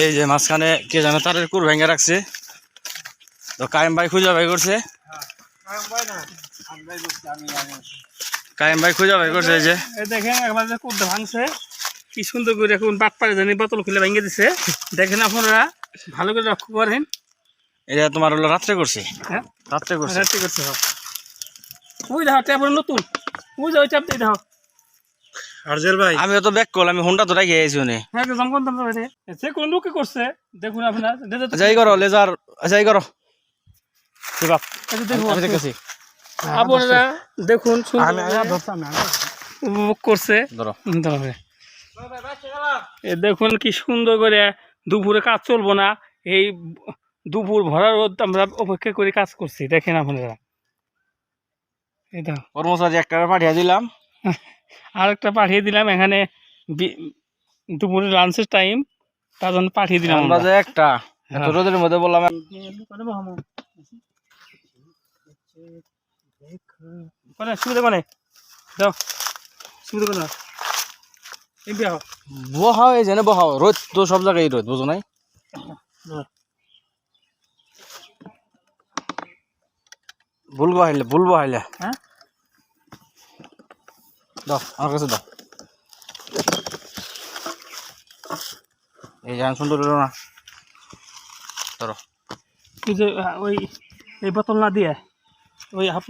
এই যে মাঝখানে কে জানে তারের কুর ভেঙে রাখছে, তো কায়েম ভাই খুঁজা ভাই করছে। কায়েম ভাই খুঁজা ভাই করছে। এই যে দেখেন একবার যে কুরটা ভাঙছে, কি সুন্দর করে এখন বাট পারে জানি বোতল খুলে ভেঙে দিছে। দেখেন আপনারা ভালো করে লক্ষ্য করেন। এটা তোমার হলো রাত্রে করছে, হ্যাঁ রাত্রে করছে। রাত্রি করছে। ওই দেখো ট্যাপ নতুন, ওই যে ওই ট্যাপ দিয়ে দেখো। আরজেল ভাই আমি তো ব্যাক কল, আমি হোন্ডা তো রেখে আইছি উনি। হ্যাঁ জমকন তো সে কোন লোকে করছে দেখুন আপনার। যাই করো লেজার, যাই করো বাপ, দেখুন আমি দেখেছি। আপনারা দেখুন উপভোগ করছে। দেখুন কি সুন্দর করে দুপুরে কাজ চলবো না, এই দুপুর ভরার রোদ আমরা অপেক্ষা করে কাজ করছি। দেখেন আপনারা এটা কর্মচারী একটা পাঠিয়ে দিলাম, আর একটা পাঠিয়ে দিলাম এখানে দুপুরে লাঞ্চের টাইম, তার জন্য পাঠিয়ে দিলাম আমরা। যে একটা এত রোদের মধ্যে বললাম সুবিধা কোনে যাও, সুবিধা কোনে বহাও, এই জেনে বহাও, রোদ তো সব জায়গায় রোদ, বুঝো নাই? ভুলবো হাইলে হ্যাঁ দাও আমার কাছে দাও। এই জান সুন্দর না ধরো, ওই এই বোতল না দিয়ে ওই হাফ